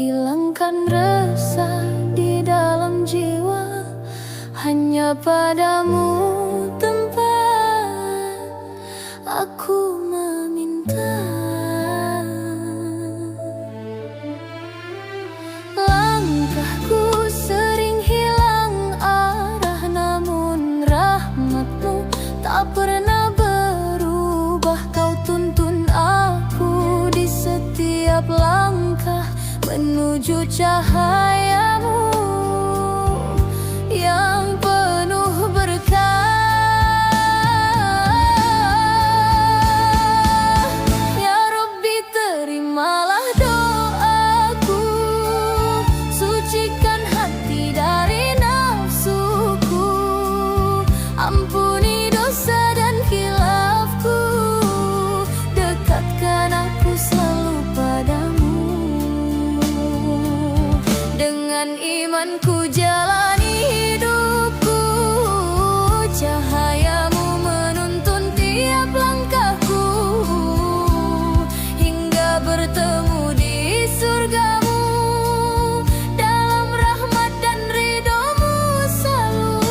hilangkan resah di dalam jiwa. Hanya padamu tempat aku meminta. Langkahku sering hilang arah, namun rahmat-Mu tak pernah berubah. Kau tuntun aku di setiap langkah menuju cahaya-Mu yang penuh berkah. Ya Rabbi, terimalah doaku, sucikan hati dari nafsuku, ampuni dosa dan khilafku, dekatkan aku selalu padamu. Dengan imanku jalani hidupku, cahaya-Mu menuntun tiap langkahku, hingga bertemu di surga-Mu, dalam rahmat dan ridho-Mu selalu.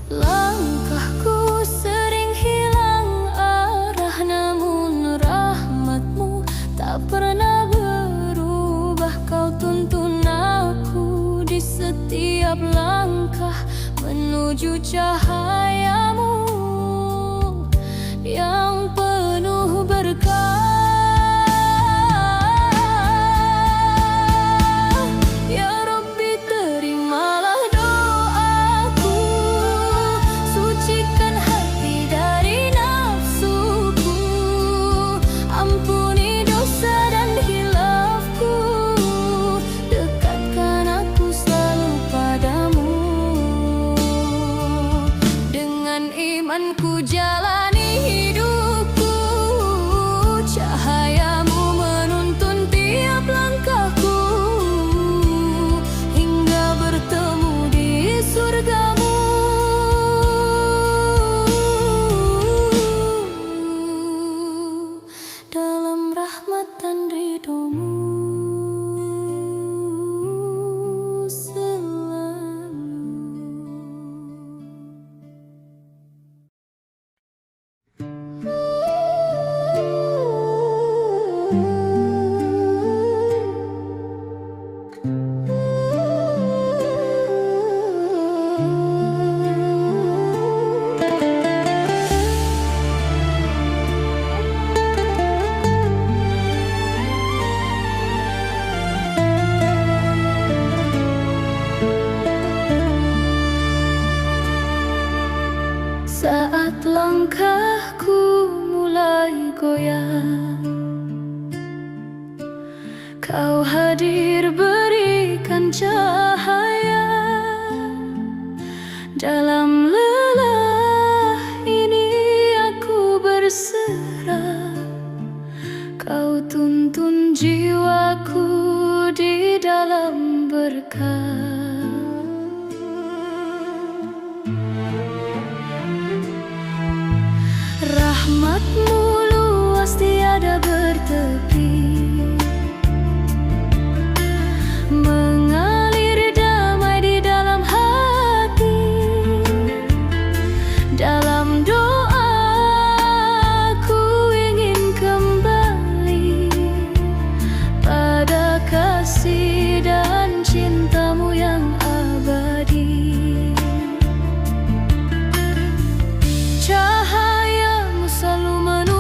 Langkahku sering hilang arah, namun rahmat-Mu tak pernah berubah. Kau tuntun aku di setiap langkah menuju cahaya-Mu yang penuh berkah. Ya Rabbi, terimalah doaku, sucikan hati dari nafsuku, ampuni dosa dan khilafku, dekatkan aku selalu padamu. Dengan imanku jalani hidupku, cahaya-Mu menuntun tiap langkahku, hingga bertemu di surga-Mu, dalam rahmat dan ridho-Mu selalu. Saat langkahku mulai goyah, Kau hadir berikan cahaya. Dalam lelah ini aku berserah, Kau tuntun jiwaku di dalam berkah. Rahmat-Mu luas tiada bertepi, mengalir damai di dalam hati. Dalam doaku ingin kembali pada kasih dan cinta-Mu yang abadi. Cahaya-Mu selalu menuntun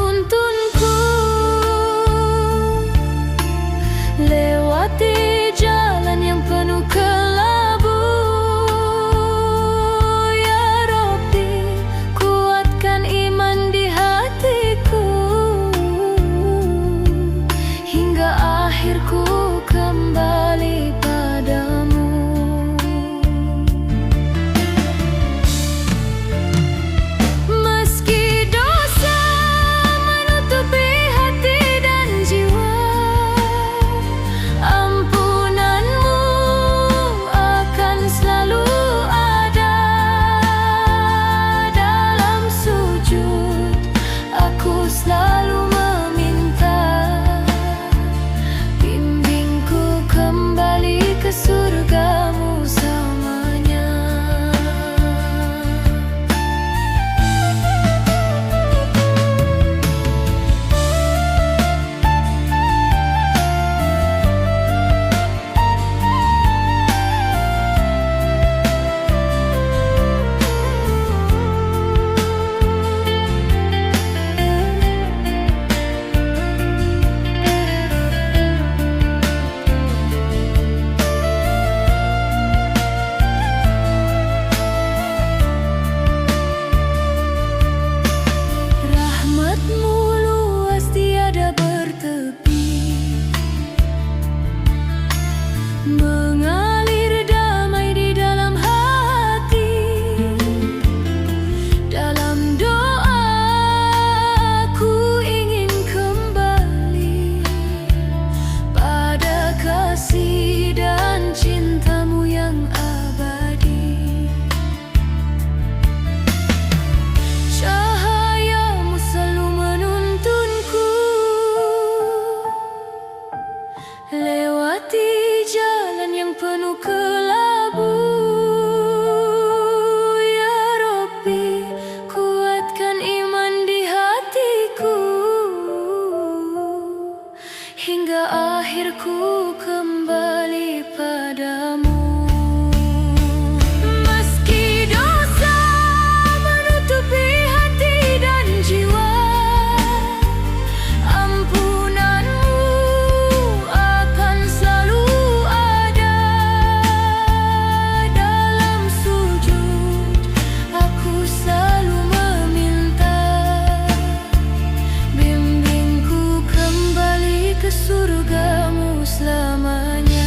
penuh kelabu. Ya Rabbi, kuatkan iman di hatiku, hingga akhirku kembali padamu. Meski dosa menutupi hati dan jiwa, ampunanmu akan selalu ada. Dalam sujud aku selalu meminta, bimbingku kembali ke surgamu selamanya.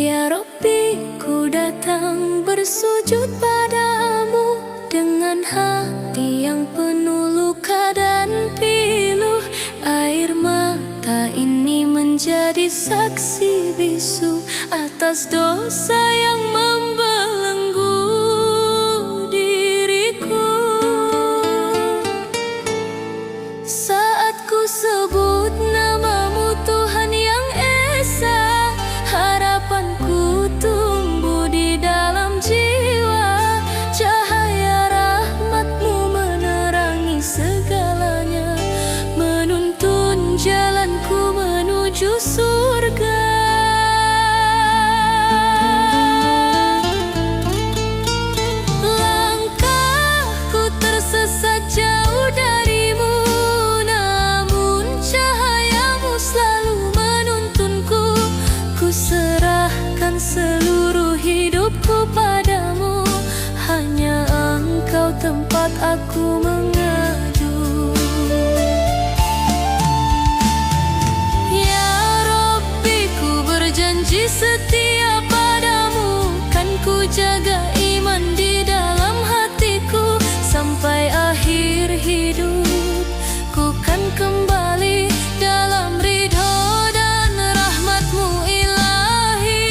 Ya Rabbi, ku datang bersujud padamu dengan hati yang penuh luka dan pilu. Air mata ini menjadi saksi bisu atas dosa yang membelenggu diriku. Saat ku sebut namamu Tuhan yang Esa, harapanku tumbuh di dalam jiwa. Cahaya rahmatmu menerangi segalanya, menuntun jalanku menuju surga. Langkahku tersesat jauh darimu, namun cahayamu selalu menuntunku. Ku serahkan seluruh hidupku padamu, hanya Engkau tempat aku mengadu. Ya Rabbi, ku berjanji setia padamu, kan ku jaga iman di dalam hatiku. Sampai akhir hidup ku kan kembali dalam ridho dan rahmatmu ilahi.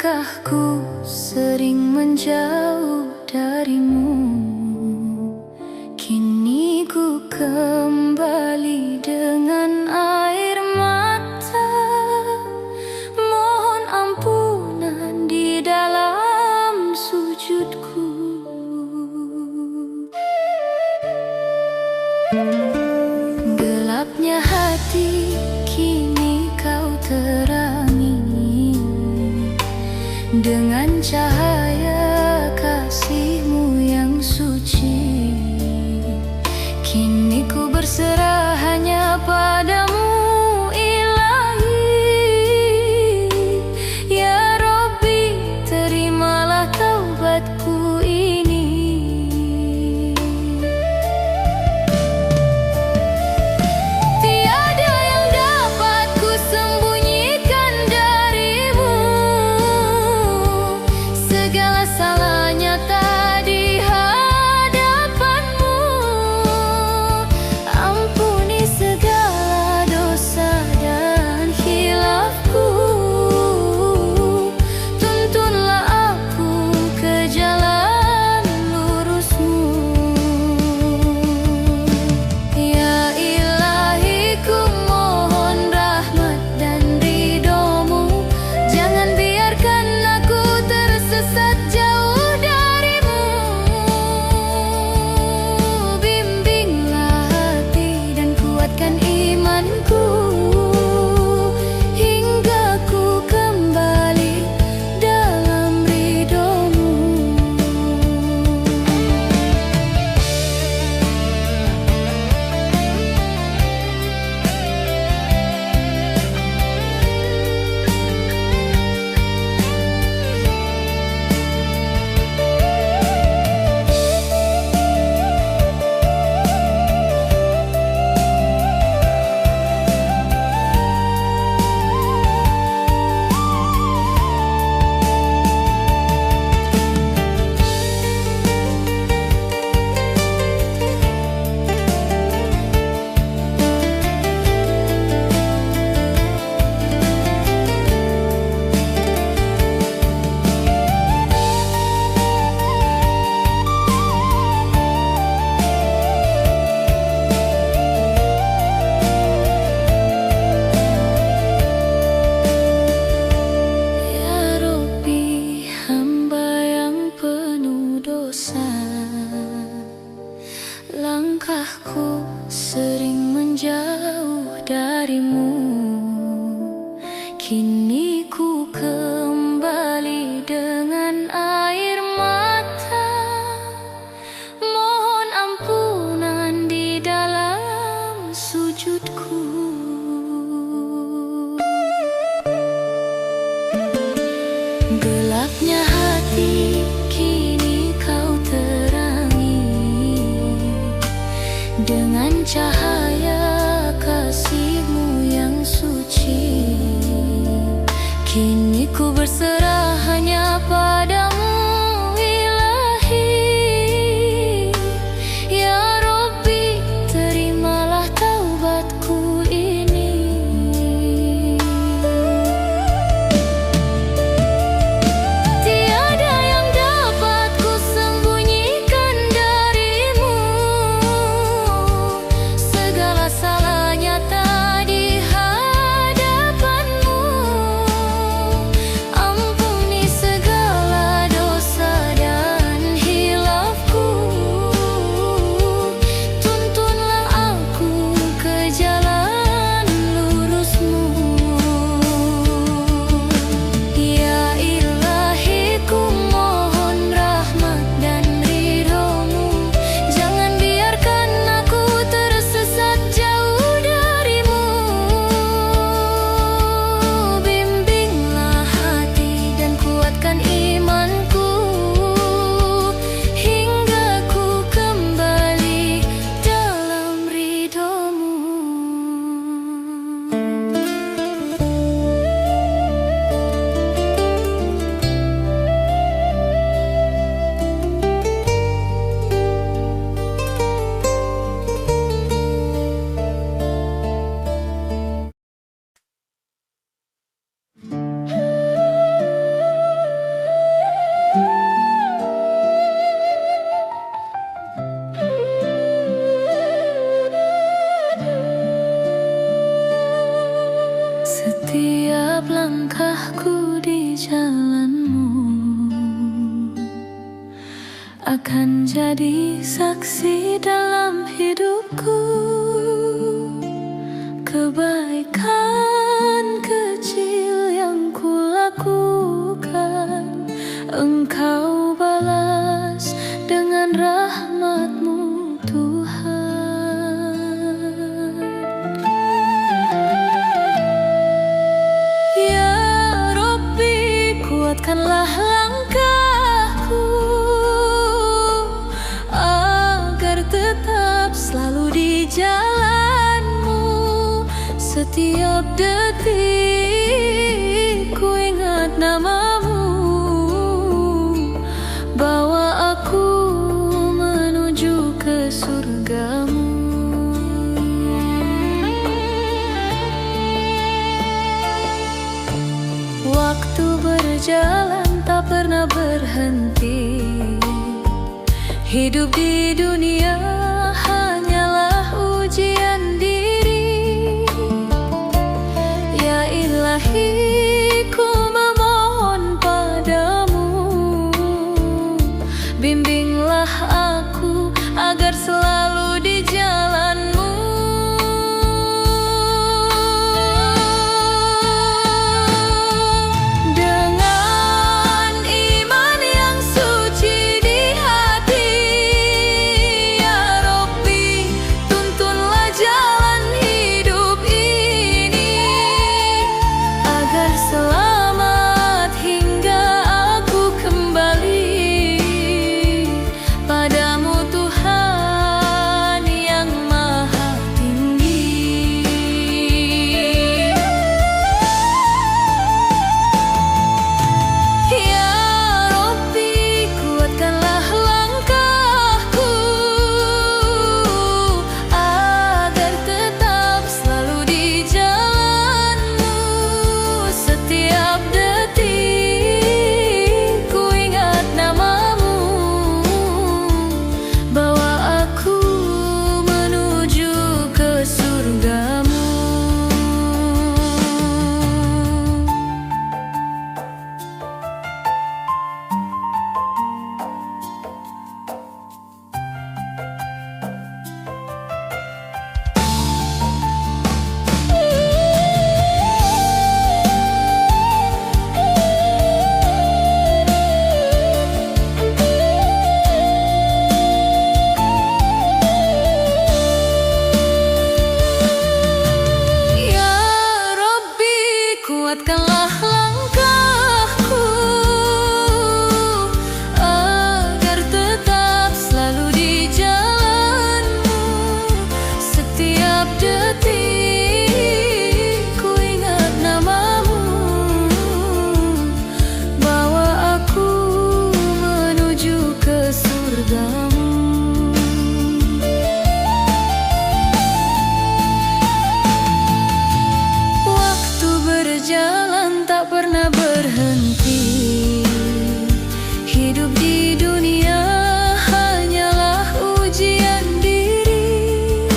Langkahku sering menjauh darimu, kini ku kembali dengan air mata. Mohon ampunan di dalam sujudku. Gelapnya hati kini kau terangi dengan cahaya kasih-Mu yang suci. Kini ku berserah hanya padamu, Ilahi. Ya Rabbi, terimalah taubatku ini. Tiada yang dapat ku sembunyikan darimu, segala salah nyata di hadapan-Mu. Ampuni segala dosa dan khilafku, tuntunlah aku ke jalan lurus-Mu. Ya Ilahi, ku mohon rahmat dan ridho-Mu, jangan biarkan aku tersesat jauh darimu. Bimbinglah hati dan kuatkan imanku, hingga ku kembali dalam ridho-Mu. Ya Rabbi, hamba yang penuh dosa. Langkahku sering menjauh darimu, kini ku kembali dengan air mata. Mohon ampunan di dalam sujudku. Gelapnya hati kini kau terangi dengan cahaya kasih-Mu yang suci. Kini ku berserah hanya padamu, Ilahi. Ya Rabbi, terimalah taubatku ini. Tiada yang dapat ku sembunyikan darimu, segala akan jadi saksi dalam hidupku. Kebaikan kecil yang kulakukan, Engkau balas dengan rahmat-Mu, Tuhan. Ya Rabbi, kuatkanlah langkahku agar tetap selalu di jalan-Mu. Setiap detik ku ingat nama-Mu, bawa aku menuju ke surga-Mu. Waktu berjalan tak pernah berhenti. Hidup di dunia hanyalah ujian diri. Ya Ilahi, ku memohon padamu, bimbinglah aku agar selalu di jalan-Mu. Dengan iman yang suci di hati, ya Rabbi, tuntunlah jalan hidup ini agar selamat hingga aku kembali padamu, Tuhan yang Maha Tinggi. Ya Rabbi, kuatkanlah langkahku agar tetap selalu di jalan-Mu. Setiap detik ku ingat nama-Mu, bawa aku menuju ke surga-Mu. Ya Rabbi, kuatkanlah langkahku agar tetap selalu di jalan-Mu. Setiap detik ku ingat nama-Mu, bawa aku menuju ke surga-Mu. Waktu berjalan tak pernah berhenti. Hidup di dunia hanyalah ujian diri.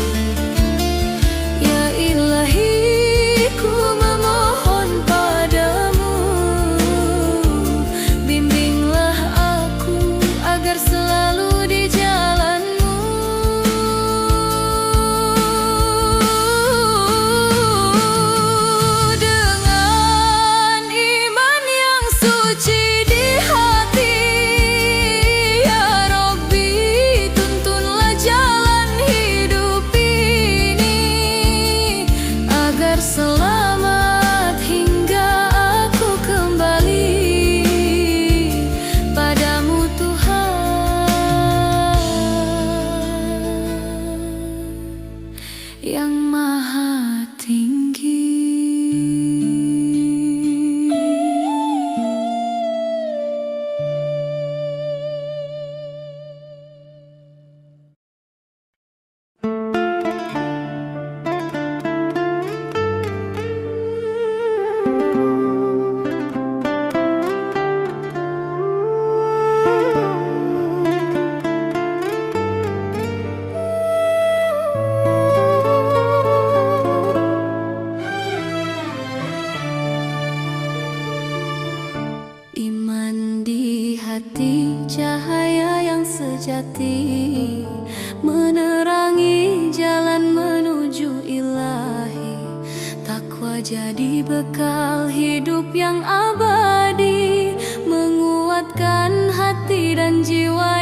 Ya Ilahi, ku memohon padamu, bimbinglah aku agar selalu di jalan-Mu. Dengan iman yang suci di hati, ya Rabbi, tuntunlah jalan hidup ini agar selamat hingga aku kembali padamu, Tuhan yang Maha Tinggi. Iman di hati, cahaya yang sejati, menerangi jalan menuju ilahi. Takwa jadi bekal hidup yang abadi, menguatkan hati dan jiwa